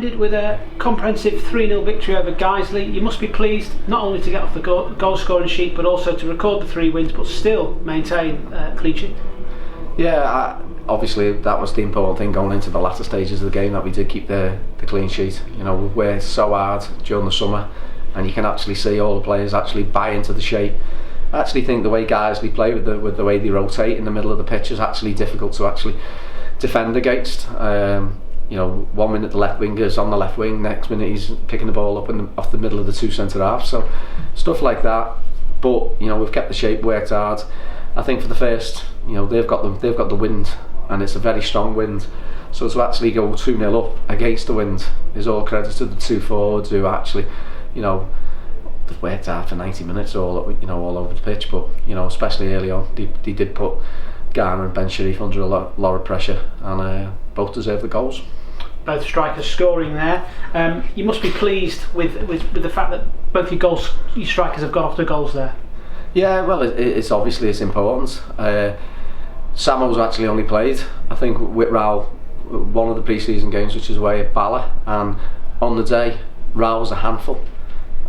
ended with a comprehensive 3-0 victory over Guiseley. You must be pleased not only to get off the goal scoring sheet, but also to record the 3 wins, but still maintain clean sheet. Yeah, obviously that was the important thing going into the latter stages of the game, that we did keep the clean sheet. You know, we've worked so hard during the summer, and you can actually see all the players actually buy into the shape. I actually think the way Guiseley play with the way they rotate in the middle of the pitch is actually difficult to actually defend against. You know, 1 minute the left winger's on the left wing, next minute he's picking the ball up off the middle of the 2 centre halves. So stuff like that. But you know, we've kept the shape, worked hard. I think for the first, you know, they've got the wind, and it's a very strong wind. So to actually go 2-0 up against the wind is all credit to the 2 forwards who actually, you know, they've worked hard for 90 minutes all over the pitch. But you know, especially early on, they did put Garner and Ben Sharif under a lot of pressure, and both deserve the goals. Both strikers scoring there. You must be pleased with the fact that both your strikers have got off the goals there. Yeah, well, it's obviously it's important. Samo's actually only played, I think, with Raul one of the pre-season games, which is away at Bala, and on the day, Raul's a handful.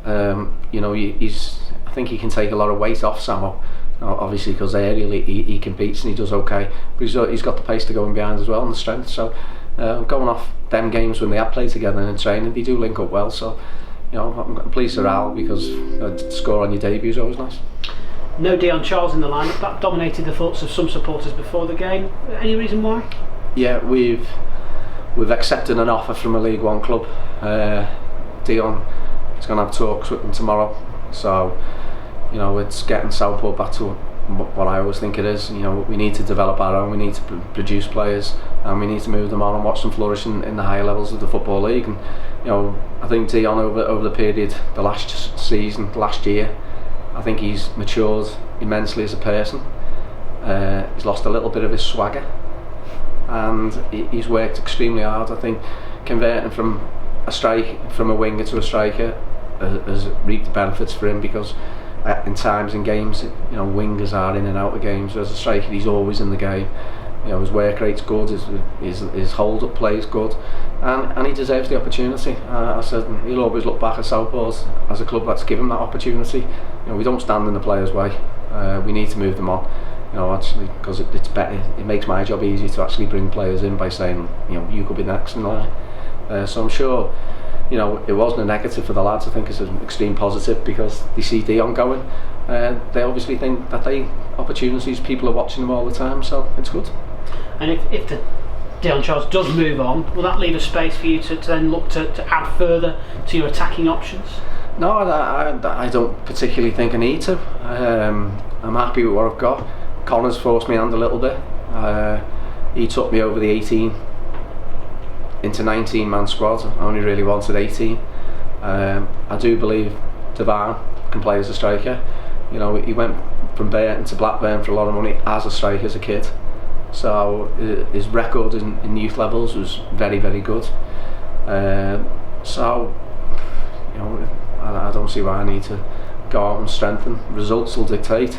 You know, I think he can take a lot of weight off Samo. Obviously, because aerially he competes and he does okay, but he's got the pace to go in behind as well, and the strength. So going off them games when they have played together in training, they do link up well. So you know, I'm pleased for Al, because to score on your debut is always nice. No Dion Charles in the lineup. That dominated the thoughts of some supporters before the game. Any reason why? Yeah, we've accepted an offer from a League One club. Dion is going to have talks with them tomorrow. So you know, it's getting Southport back to what I always think it is. You know, we need to develop our own, we need to produce players, and we need to move them on and watch them flourish in the higher levels of the Football League. And you know, I think Dion over the period, the last season, last year, I think he's matured immensely as a person. He's lost a little bit of his swagger, and he's worked extremely hard. I think converting from a winger to a striker has reaped the benefits for him, because in times in games, you know, wingers are in and out of games. As a striker, he's always in the game. You know, his work rate's good, his hold up play is good, and he deserves the opportunity. I said he'll always look back at Southport as a club that's given that opportunity. You know, we don't stand in the players' way. We need to move them on. You know, actually, because it's better. It makes my job easier to actually bring players in by saying, you know, you could be next and all. So I'm sure, you know, it wasn't a negative for the lads. I think it's an extreme positive, because they see Dion going. They obviously think that opportunities, people are watching them all the time, so it's good. And if the Dion Charles does move on, will that leave a space for you to then look to add further to your attacking options? No, I don't particularly think I need to. I'm happy with what I've got. Connor's forced me hand a little bit. He took me over the 18 into 19-man squad. I only really wanted 18. I do believe Devine can play as a striker. You know, he went from Burton to Blackburn for a lot of money as a striker as a kid. So his record in youth levels was very, very good. So, you know, I don't see why I need to go out and strengthen. Results will dictate,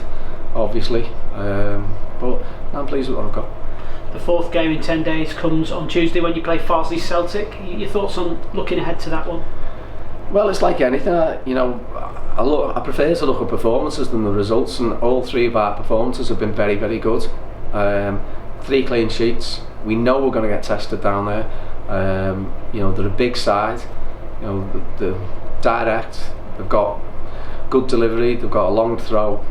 obviously. But I'm pleased with what I've got. The 4th game in 10 days comes on Tuesday when you play Farsley Celtic. Your thoughts on looking ahead to that one? Well, it's like anything. You know, I prefer to look at performances than the results, and all 3 of our performances have been very, very good. 3 clean sheets. We know we're going to get tested down there. You know, they're a big side. You know, the direct. They've got good delivery. They've got a long throw.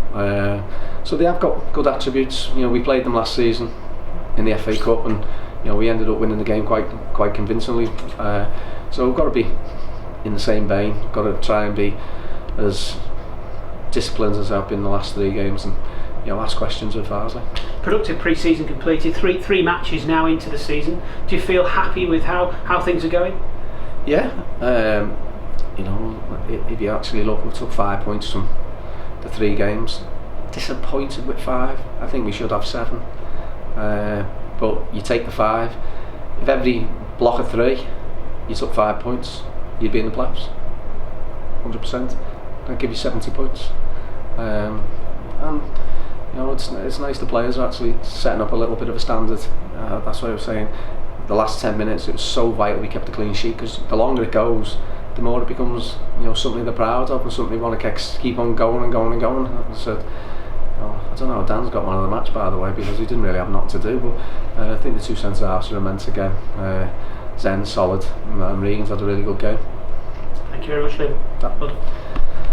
So they have got good attributes. You know, we played them last season in the FA Cup, and you know, we ended up winning the game quite convincingly. So we've got to be in the same vein. We've got to try and be as disciplined as I've been in the last 3 games, and you know, ask questions of Farsley. Productive pre-season completed. Three matches now into the season. Do you feel happy with how things are going? Yeah. You know, if you actually look, we took 5 points from the 3 games. Disappointed with 5. I think we should have 7. But you take the 5. If every block of 3 you took 5 points, you'd be in the playoffs. 100%. I'd give you 70 points. And you know, it's nice the players are actually setting up a little bit of a standard. That's what I was saying. the last 10 minutes it was so vital we kept a clean sheet, because the longer it goes, the more it becomes, you know, something they're proud of and something they want to keep on going and going and going. I said, I don't know, Dan's got man of the match, by the way, because he didn't really have naught to do, but I think the two centre halves are immense again. Zen's solid and Regan's had a really good game. Thank you very much, Liam.